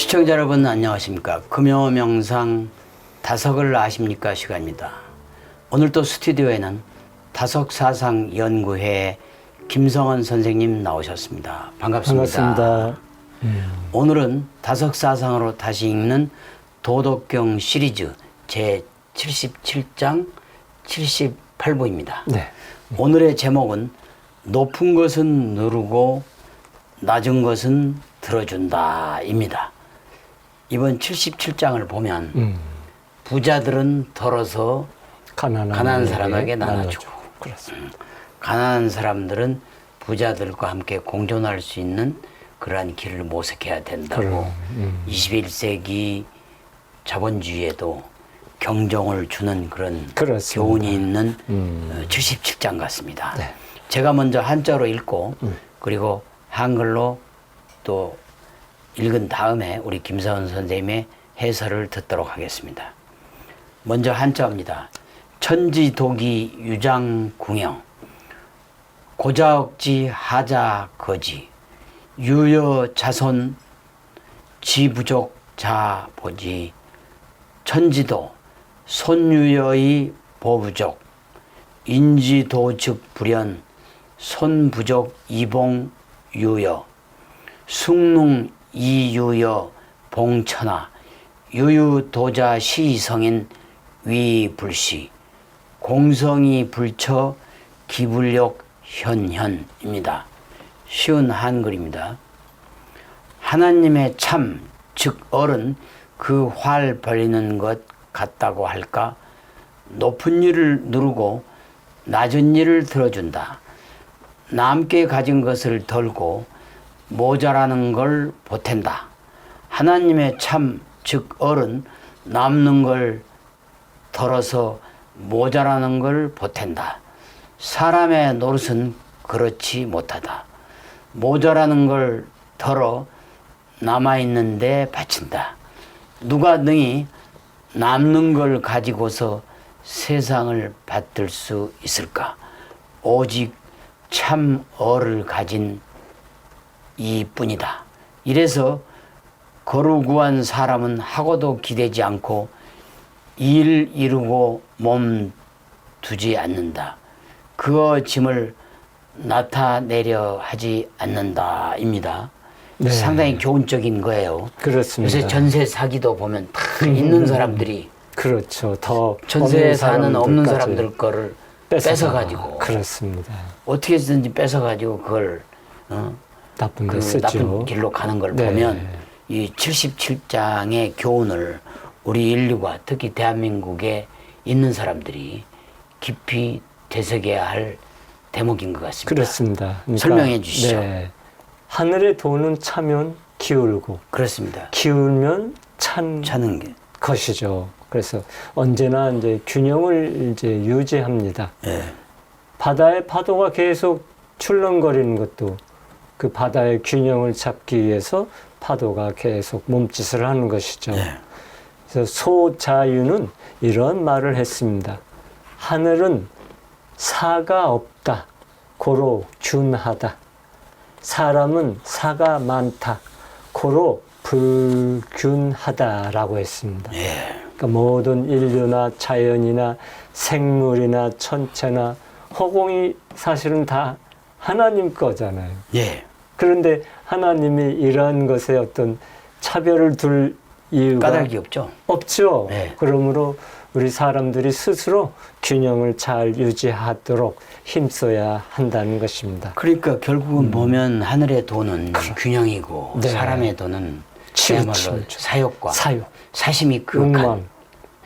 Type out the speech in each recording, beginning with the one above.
시청자 여러분 안녕하십니까. 금요명상 다석을 아십니까 시간입니다. 오늘 또 스튜디오에는 다석사상연구회 김성원 선생님 나오셨습니다. 반갑습니다. 반갑습니다. 오늘은 다석사상으로 다시 읽는 도덕경 시리즈 제 77장 78부입니다. 네. 오늘의 제목은 높은 것은 누르고 낮은 것은 들어준다 입니다. 이번 77장을 보면 부자들은 덜어서 가난한 사람에게 나눠주고 가난한 사람들은 부자들과 함께 공존할 수 있는 그러한 길을 모색해야 된다고 21세기 자본주의에도 경종을 주는 그런 그렇습니다. 교훈이 있는 77장 같습니다. 네. 제가 먼저 한자로 읽고 그리고 한글로 또 읽은 다음에 우리 김사원 선생님의 해설을 듣도록 하겠습니다. 먼저 한자입니다. 천지독이 유장궁영 고자억지 하자거지 유여자손 지부족 자보지 천지도 손유여의 보부족 인지도즉 불연 손부족 이봉유여 숭농 이유여 봉천하 유유도자 시성인 위불시 공성이 불처 기불력 현현입니다. 쉬운 한글입니다. 하나님의 참, 즉 어른 그 활 벌리는 것 같다고 할까? 높은 일을 누르고 낮은 일을 들어준다. 남께 가진 것을 덜고 모자라는 걸 보탠다. 하나님의 참, 즉 어른 남는 걸 덜어서 모자라는 걸 보탠다. 사람의 노릇은 그렇지 못하다. 모자라는 걸 덜어 남아있는데 바친다. 누가 능히 남는 걸 가지고서 세상을 받들 수 있을까? 오직 참 어를 가진 이뿐이다. 이래서 거루구한 사람은 하고도 기대지 않고 일 이루고 몸 두지 않는다. 그어 짐을 나타내려 하지 않는다입니다. 네. 상당히 교훈적인 거예요. 그렇습니다. 요새 전세 사기도 보면 다 있는 사람들이 그렇죠. 더 전세에 사는 없는 사람들까지 사람들 거를 뺏어가지고 그렇습니다. 어떻게 해서든지 뺏어가지고 그걸 나쁜 그 데 쓰죠. 나쁜 길로 가는 걸 네. 보면 이 77장의 교훈을 우리 인류가 특히 대한민국에 있는 사람들이 깊이 되새겨야 할 대목인 것 같습니다. 그렇습니다. 그러니까, 설명해 주시죠. 네. 하늘의 돈은 차면 기울고 그렇습니다. 기울면 차는 게. 것이죠. 그래서 언제나 이제 균형을 이제 유지합니다. 예. 바다의 파도가 계속 출렁거리는 것도 그 바다의 균형을 잡기 위해서 파도가 계속 몸짓을 하는 것이죠. 예. 그래서 소자유는 이런 말을 했습니다. 하늘은 사가 없다. 고로 균하다. 사람은 사가 많다. 고로 불균하다라고 했습니다. 예. 그러니까 모든 인류나 자연이나 생물이나 천체나 허공이 사실은 다 하나님 거잖아요. 예. 그런데 하나님이 이러한 것에 어떤 차별을 둘 이유가 까닭이 없죠. 없죠. 네. 그러므로 우리 사람들이 스스로 균형을 잘 유지하도록 힘써야 한다는 것입니다. 그러니까 결국은 보면 하늘의 돈은 균형이고 네. 사람의 돈은 치우치죠. 그야말로 사욕과 사욕, 사심이 그윽한 욕망.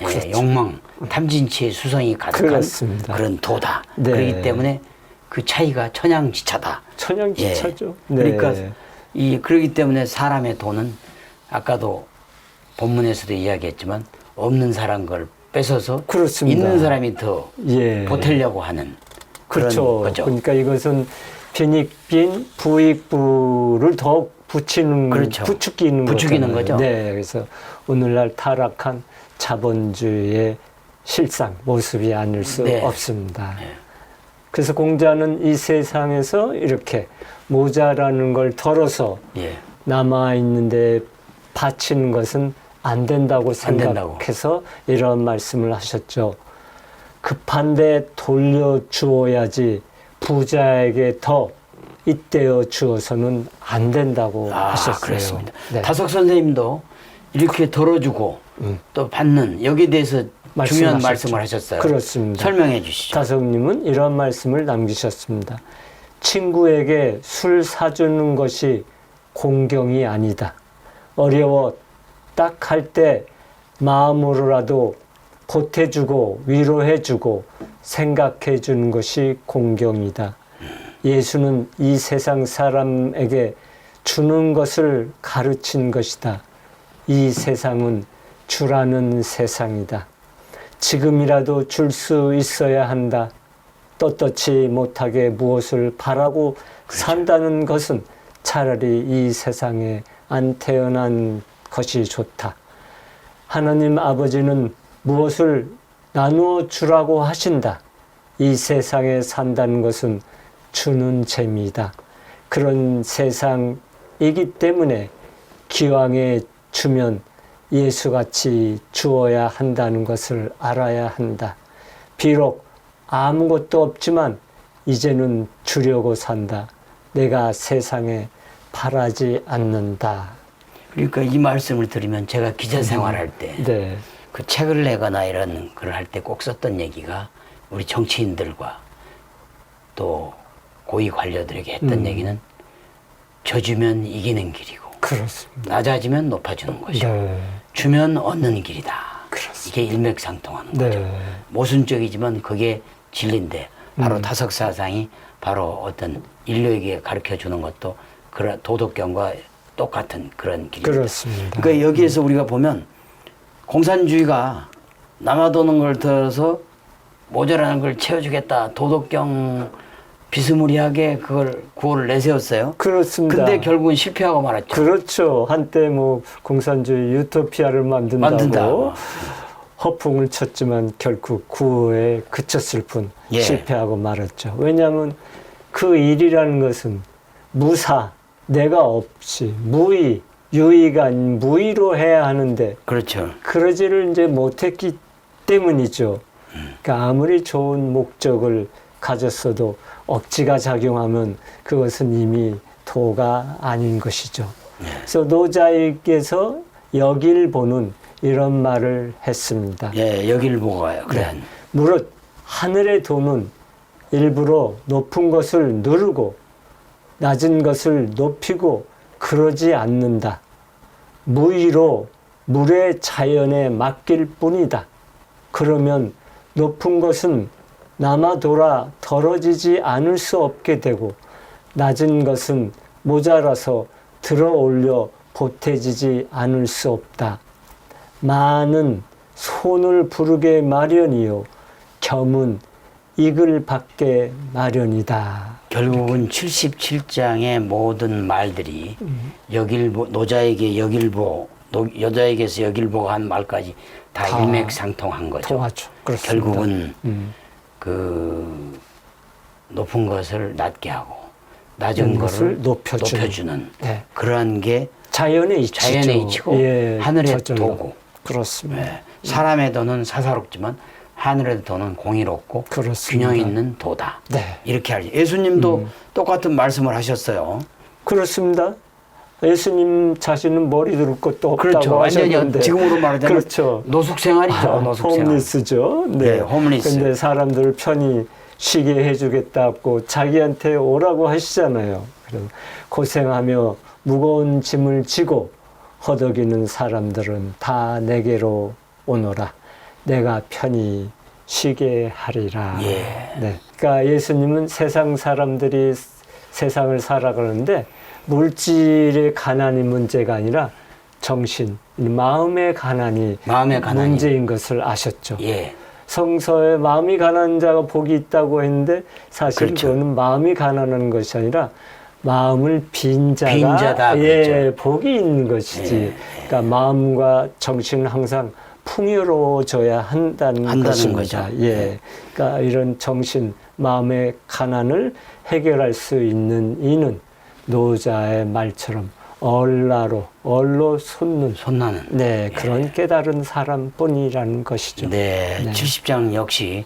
예, 그렇죠. 욕망, 탐진치의 수성이 가득한 그렇습니다. 그런 도다. 네. 그렇기 때문에 그 차이가 천양지차다. 천양지차죠. 예. 그러니까 그렇기 때문에 사람의 돈은 아까도 본문에서도 이야기했지만 없는 사람 걸 뺏어서 그렇습니다. 있는 사람이 더 예. 보태려고 하는 그런 그렇죠. 거죠. 그러니까 이것은 빈익빈 부익부를 더 붙이는 그렇죠. 부추기는 거죠. 네, 그래서 오늘날 타락한 자본주의의 실상 모습이 아닐 수 네. 없습니다. 네. 그래서 공자는 이 세상에서 이렇게 모자라는 걸 덜어서 예. 남아 있는데 바치는 것은 안 된다고 안 된다고. 생각해서 이런 말씀을 하셨죠. 급한데 돌려주어야지 부자에게 더 잇대어 주어서는 안 된다고 하셨어요. 그렇습니다. 네. 다석 선생님도 이렇게 덜어주고 또 받는 여기에 대해서 중요한 말씀하셨죠. 말씀을 하셨어요. 그렇습니다. 설명해 주시죠. 다석님은 이런 말씀을 남기셨습니다. 친구에게 술 사주는 것이 공경이 아니다. 어려워 딱 할 때 마음으로라도 보태주고 위로해주고 생각해주는 것이 공경이다. 예수는 이 세상 사람에게 주는 것을 가르친 것이다. 이 세상은 주라는 세상이다. 지금이라도 줄 수 있어야 한다. 떳떳이 못하게 무엇을 바라고 산다는 것은 차라리 이 세상에 안 태어난 것이 좋다. 하나님 아버지는 무엇을 나누어 주라고 하신다. 이 세상에 산다는 것은 주는 재미이다. 그런 세상이기 때문에 기왕에 주면 예수같이 주어야 한다는 것을 알아야 한다. 비록 아무것도 없지만 이제는 주려고 산다. 내가 세상에 바라지 않는다. 그러니까 이 말씀을 들으면 제가 기자 생활할 때 네. 그 책을 내거나 이런 걸 할 때 꼭 썼던 얘기가 우리 정치인들과 또 고위 관료들에게 했던 얘기는 져주면 이기는 길이고 그렇습니다. 낮아지면 높아주는 것이고 네. 주면 얻는 길이다. 그렇습니다. 이게 일맥상통하는 네. 거죠. 모순적이지만 그게 진리인데 바로 다석사상이 바로 어떤 인류에게 가르쳐주는 것도 그런 도덕경과 똑같은 그런 길입니다. 그렇습니다. 그러니까 여기에서 우리가 보면 공산주의가 남아도는 걸 들어서 모자라는 걸 채워주겠다. 도덕경 비스무리하게 그걸 구호를 내세웠어요. 그렇습니다. 근데 결국은 실패하고 말았죠. 그렇죠. 한때 뭐 공산주의 유토피아를 만든다고 허풍을 쳤지만 결국 구호에 그쳤을 뿐 예. 실패하고 말았죠. 왜냐하면 그 일이라는 것은 무사, 내가 없이 무의, 유의가 아닌 무의로 해야 하는데 그렇죠. 그러지를 이제 못했기 때문이죠. 그러니까 아무리 좋은 목적을 가졌어도 억지가 작용하면 그것은 이미 도가 아닌 것이죠. 그래서 노자에게서 여길 보는 이런 말을 했습니다. 예, 여길 보고 가요. 그래. 네. 무릇 하늘의 도는 일부러 높은 것을 누르고 낮은 것을 높이고 그러지 않는다. 무의로 물의 자연에 맡길 뿐이다. 그러면 높은 것은 남아 돌아 덜어지지 않을 수 없게 되고 낮은 것은 모자라서 들어 올려 보태지지 않을 수 없다. 많은 손을 부르게 마련이요 겸은 이글 받게 마련이다. 결국은 77장의 모든 말들이 여길보, 노자에게 여길보, 여자에게서 여길보가 한 말까지 다 일맥상통한 거죠. 통하죠. 그렇습니다. 결국은 그 높은 것을 낮게 하고 낮은 것을 높여주는 네. 그러한 게 자연의 이치죠. 자연의 이치고 예, 하늘의 저절로. 도고. 그렇습니다. 예. 사람의 도는 사사롭지만 하늘의 도는 공의롭고 그렇습니다. 균형 있는 도다. 네. 이렇게 알죠. 예수님도 똑같은 말씀을 하셨어요. 그렇습니다. 예수님 자신은 머리 둘 것도 없다고 그렇죠. 완전히 하셨는데 지금으로 말하자면 그렇죠. 노숙생활이죠. 노숙생활. 홈리스죠. 네. 네, 홈리스. 근데 사람들을 편히 쉬게 해주겠다고 자기한테 오라고 하시잖아요. 그럼 고생하며 무거운 짐을 지고 허덕이는 사람들은 다 내게로 오너라. 내가 편히 쉬게 하리라. 예. 네. 그러니까 예수님은 세상 사람들이 세상을 살아가는데 물질의 가난이 문제가 아니라 정신, 마음의 가난이 문제인 것을 아셨죠. 예. 성서에 마음이 가난한 자가 복이 있다고 했는데 사실 그렇죠. 그거는 마음이 가난한 것이 아니라 마음을 빈 자가 빈자다, 예, 그렇죠. 복이 있는 것이지. 예. 그러니까 마음과 정신은 항상 풍요로워져야 한다는 것입니다. 거죠. 예. 그러니까 이런 정신, 마음의 가난을 해결할 수 있는 이는 노자의 말처럼 얼로 솟는 손나는. 네, 그런 깨달은 사람뿐이라는 것이죠. 네, 네. 70장 역시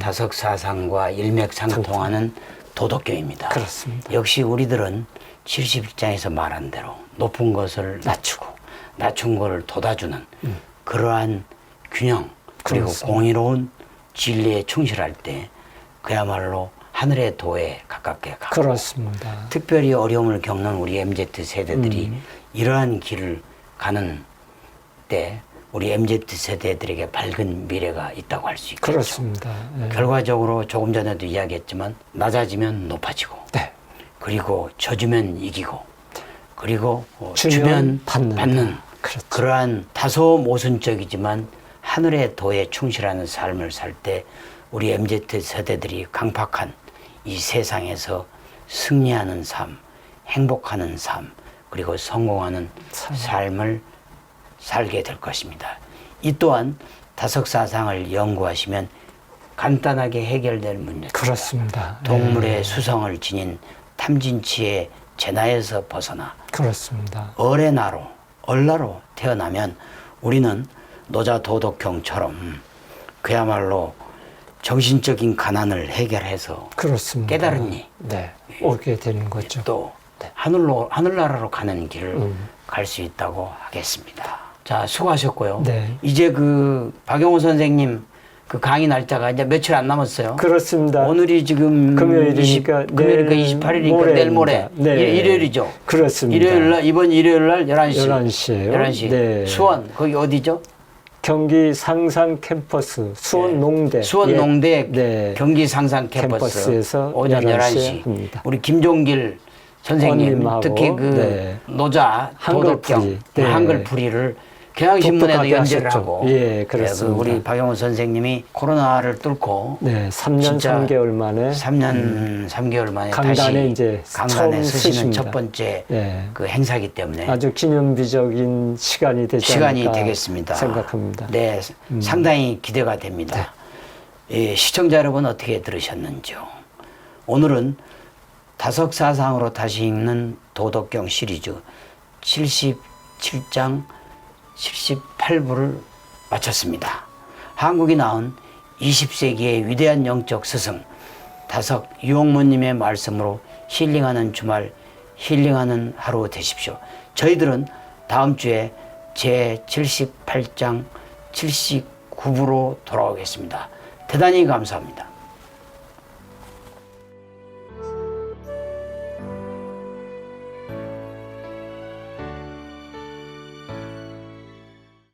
다석사상과 일맥상통하는 도덕경입니다. 그렇습니다. 역시 우리들은 71장에서 말한 대로 높은 것을 낮추고 낮춘 것을 돋아주는 그러한 균형 그리고 그렇습니다. 공의로운 진리에 충실할 때 그야말로 하늘의 도에 가깝게 가고 그렇습니다. 특별히 어려움을 겪는 우리 MZ 세대들이 이러한 길을 가는 때 우리 MZ 세대들에게 밝은 미래가 있다고 할 수 있겠죠. 그렇습니다. 네. 결과적으로 조금 전에도 이야기했지만 낮아지면 높아지고 네. 그리고 져주면 이기고 그리고 주면 주면 받는다. 받는 그렇죠. 그러한 다소 모순적이지만 하늘의 도에 충실하는 삶을 살 때 우리 MZ 세대들이 강팍한 이 세상에서 승리하는 삶, 행복하는 삶, 그리고 성공하는 삶을 살게 될 것입니다. 이 또한 다석사상을 연구하시면 간단하게 해결될 문제입니다. 그렇습니다. 동물의 수성을 지닌 탐진치의 재나에서 벗어나 그렇습니다. 얼나로 태어나면 우리는 노자 도덕경처럼 그야말로 정신적인 가난을 해결해서 그렇습니다. 깨달은 이 네, 오게 되는 거죠. 또 하늘나라로 가는 길을 갈 수 있다고 하겠습니다. 자, 수고하셨고요. 네. 이제 그 박영호 선생님 그 강의 날짜가 이제 며칠 안 남았어요. 그렇습니다. 오늘이 지금 금요일이니까 금요일이니까 28일이니까 내일 모레 네. 일요일이죠. 그렇습니다. 일요일 날 이번 일요일 날 11시. 11시에요. 11시. 네. 수원 거기 어디죠? 경기 상상 캠퍼스 수원 농대. 수원 농대 네. 경기 상상 캠퍼스 캠퍼스에서 오전 11시 합니다. 우리 김종길 선생님 원님하고, 특히 그 네. 노자 도덕경 한글풀이, 네. 한글풀이를 경향신문에도 독특하게 연재를 하셨죠. 하고 예, 그렇습니다. 우리 박영호 선생님이 코로나를 뚫고 네, 3년 진짜 3개월 만에 3년 3개월 만에 강단에 다시 이제 강단에 처음 서시는 쓰십니다. 첫 번째 네. 그 행사이기 때문에 아주 기념비적인 시간이 되지 시간이 않을까 되겠습니다. 생각합니다. 네, 상당히 기대가 됩니다. 예, 시청자 여러분 어떻게 들으셨는지요? 오늘은 다석사상으로 다시 읽는 도덕경 시리즈 77장 78부를 마쳤습니다. 한국이 낳은 20세기의 위대한 영적 스승 다석 유홍무님의 말씀으로 힐링하는 주말, 힐링하는 하루 되십시오. 저희들은 다음 주에 제 78장 79부로 돌아오겠습니다. 대단히 감사합니다.